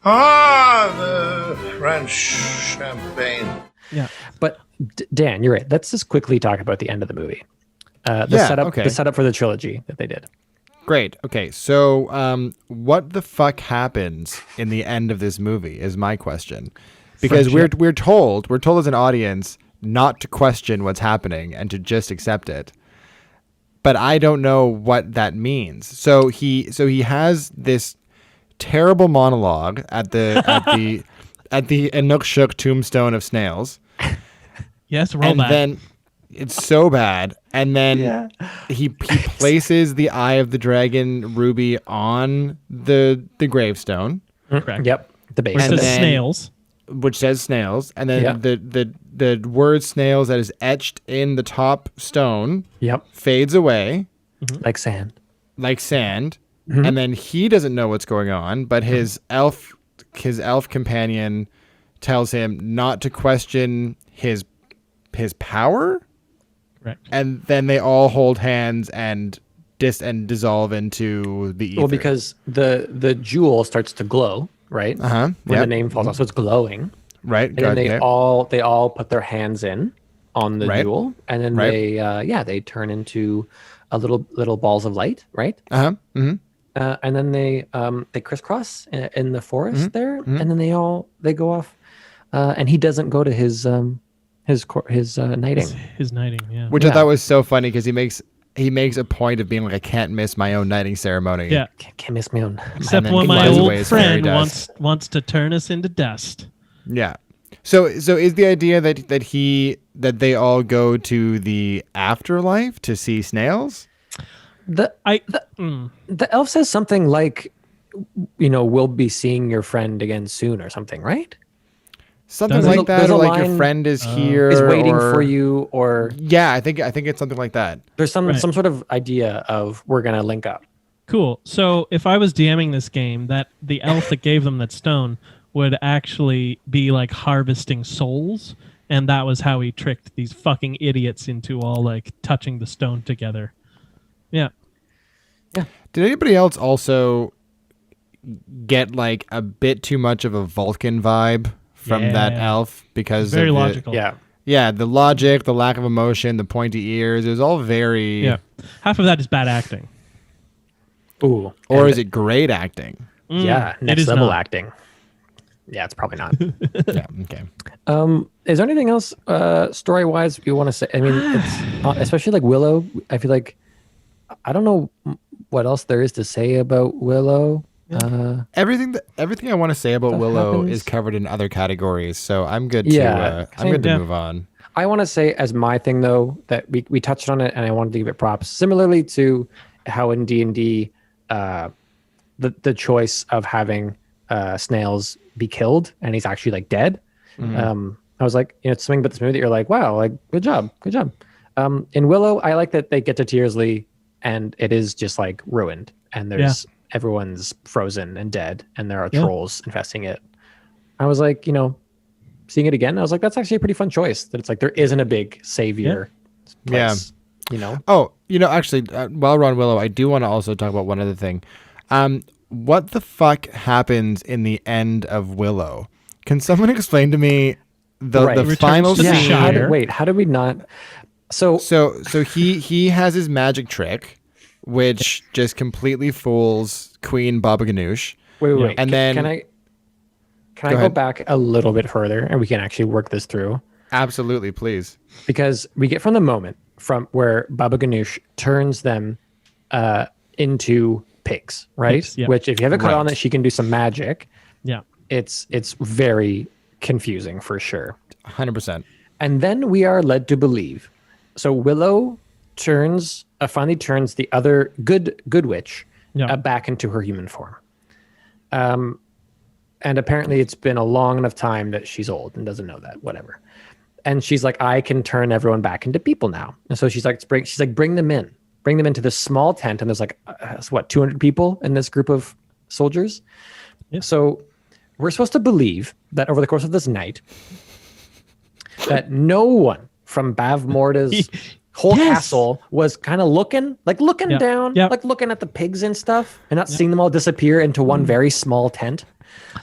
Ah, the French champagne. Yeah. But Dan, you're right. Let's just quickly talk about the end of the movie. The Yeah, setup, okay. the setup for the trilogy that they did. Great. Okay. So, what the fuck happens in the end of this movie is my question, because Friendship. we're told as an audience not to question what's happening and to just accept it. But I don't know what that means. So he has this terrible monologue at the Inukshuk tombstone of snails. Yes, roll And back. then it's so bad. And then he places the Eye of the Dragon ruby on the gravestone, Correct. Yep, the base. Where it And says then- snails. which says snails. And then Yeah. the word snails that is etched in the top stone Yep, fades away like sand. like sand. And then he doesn't know what's going on, but his elf companion tells him not to question his power. Correct. And then they all hold hands and dissolve into the ether. Well, because the jewel starts to glow, right? When the Yep. name falls off, so it's glowing. Right. And then they all put their hands in on the Right. jewel, and then Right. they turn into a little balls of light, right? Mm-hmm. And then they crisscross in the forest there, and then they go off, and he doesn't go to his knighting. His knighting, yeah. Which I Yeah. thought was so funny because he makes a point of being like, I can't miss my own knighting ceremony. Yeah. Can't miss me on. Except then when he my flies old away as fairy friend dust. wants to turn us into dust. Yeah. So is the idea that they all go to the afterlife to see snails? The elf says something like, we'll be seeing your friend again soon or something, right? Something Does like it? that, There's or a like your line- friend is here, Is waiting or- for you, or Yeah, I think it's something like that. there's some Right. sort of idea of we're gonna link up. Cool. So if I was DMing this game, that the elf that gave them that stone would actually be like harvesting souls, and that was how he tricked these fucking idiots into all like touching the stone together. Yeah. Did anybody else also get like a bit too much of a Vulcan vibe from that Yeah. elf because Very of logical. Yeah, the logic, the lack of emotion, the pointy ears. It was all very. Yeah. Half of that is bad acting. Ooh. Or is it great acting? Yeah, it next is level not. acting. Yeah, it's probably not. Yeah. Okay. Is there anything else story wise you want to say? I mean, it's especially like Willow. I feel like I don't know what else there is to say about Willow. Everything I want to say about Stuff Willow happens. is covered in other categories, so I'm good to. Yeah, I'm good to yeah. move on. I want to say as my thing though that we touched on it, and I wanted to give it props. Similarly to how in D&D, the choice of having snails be killed and he's actually like dead. I was like, it's something about this movie that you're like, wow, like good job. In Willow, I like that they get to Tearsley and it is just like ruined, and there's everyone's frozen and dead, and there are trolls infesting it. I was like, seeing it again, I was like, that's actually a pretty fun choice. That it's like there isn't a big savior place, Oh, actually, while we're on Willow, I do want to also talk about one other thing. What the fuck happens in the end of Willow? Can someone explain to me the Returns final to the scene? Shire. How did we not? So So he has his magic trick, which just completely fools Queen Baba Ganoush. wait. And then- can I Go go ahead. back a little bit further, and we can actually work this through? Absolutely, please. Because we get from the moment from where Baba Ganoush turns them into pigs, right? Pigs, yeah. Which, if you have a cut on Right. that she can do some magic, Yeah. it's very confusing for sure. 100%. And then we are led to believe. So Willow finally turns the other good witch Yeah. back into her human form. And apparently it's been a long enough time that she's old and doesn't know that, whatever. And she's like, I can turn everyone back into people now. And so she's like, bring them into this small tent. And there's like, 200 people in this group of soldiers. Yeah. So we're supposed to believe that over the course of this night, that no one from Bavmorda's whole Yes. castle was kind of looking Yeah. down, Yep. like looking at the pigs and stuff, and not seeing them all disappear into one very small tent.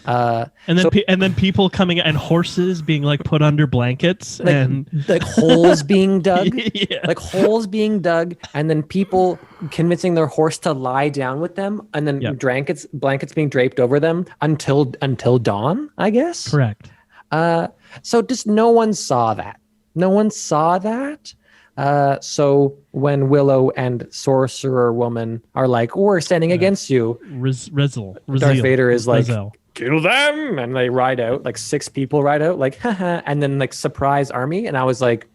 And then and then people coming and horses being like put under blankets Like, and like holes being dug, Yeah. like holes being dug, and then people convincing their horse to lie down with them, and then Yep. blankets being draped over them until dawn, I guess. correct. So just no one saw that. No one saw that. So when Willow and Sorcerer Woman are like, "We're standing against you," Darth Vader is like, "Kill them!" And they ride out, like 6 people ride out, like, haha, and then like surprise army. And I was like,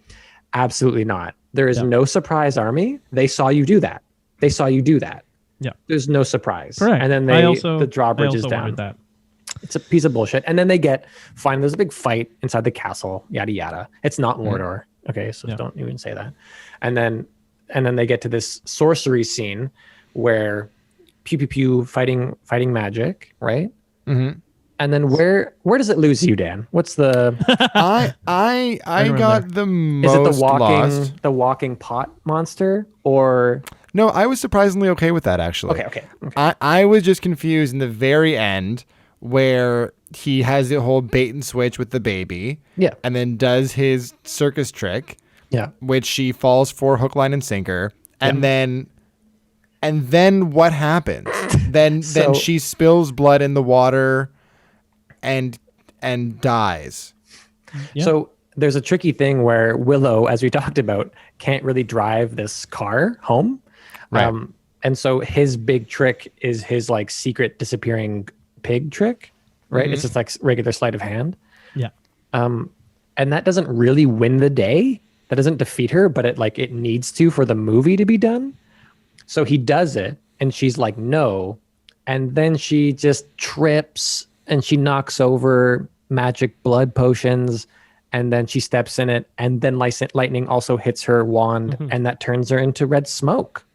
absolutely not. There is no surprise army. They saw you do that. They saw you do that. Yeah. There's no surprise. Correct. And then the drawbridge is down. That. It's a piece of bullshit. And then they fine. There's a big fight inside the castle, yada, yada. It's not Mordor. Okay. So don't even say that. And then they get to this sorcery scene where pew, pew, pew fighting magic. Right. Mm-hmm. And then where does it lose you, Dan? What's the, I got the is it most lost. the walking pot monster or? No, I was surprisingly okay with that actually. Okay. I was just confused in the very end where he has the whole bait and switch with the baby. Yeah. And then does his circus trick. Yeah. Which she falls for hook, line, and sinker. And then what happens? then she spills blood in the water and dies. Yeah. So there's a tricky thing where Willow, as we talked about, can't really drive this car home. Right. And so his big trick is his like secret disappearing pig trick, right? It's just like regular sleight of hand. Yeah. And that doesn't really win the day. That doesn't defeat her, but it needs to for the movie to be done. So he does it and she's like, no. And then she just trips and she knocks over magic blood potions and then she steps in it. And then lightning also hits her wand and that turns her into red smoke.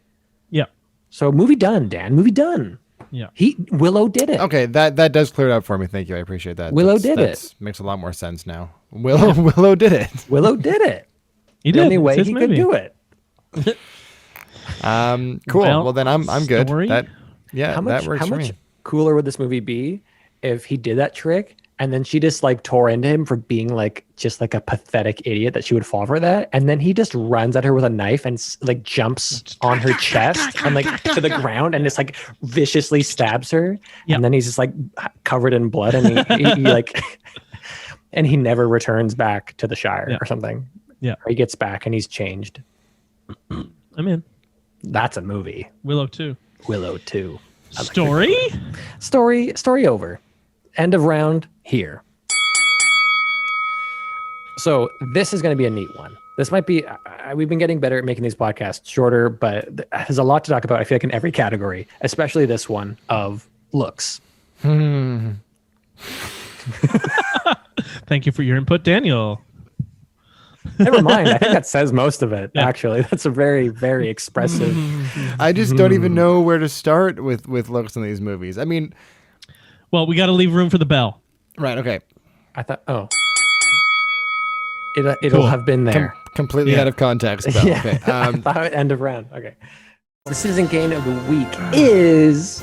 Yeah. So movie done, Dan. Movie done. Yeah. Willow did it. Okay, that does clear it up for me. Thank you. I appreciate that. Willow did it. Makes a lot more sense now. Willow did it. Willow did it. He The did. only way It's his he movie. could do it. Cool. Well, then I'm good. story? That How much, works how for much me. cooler would this movie be if he did that trick and then she just like tore into him for being like just like a pathetic idiot that she would fall for that, and then he just runs at her with a knife and like jumps on her chest and like to the ground and just like viciously stabs her, Yep. and then he's just like covered in blood and he like and he never returns back to the Shire Yeah. or something. Yeah. Or he gets back and he's changed. I'm in. That's a movie. Willow 2. Willow 2. Story? Story over. End of round here. So this is going to be a neat one. This might be, we've been getting better at making these podcasts shorter, but there's a lot to talk about, I feel like, in every category, especially this one of looks. Thank you for your input, Daniel. Never mind. I think that says most of it, actually. That's a very, very expressive. I just don't even know where to start with looks in these movies. I mean, Well, we got to leave room for the bell. right? Okay. I thought, it'll have been there. Completely Yeah. out of context. Though. Yeah. Okay. I thought end of round. Okay. The citizen gain of the week is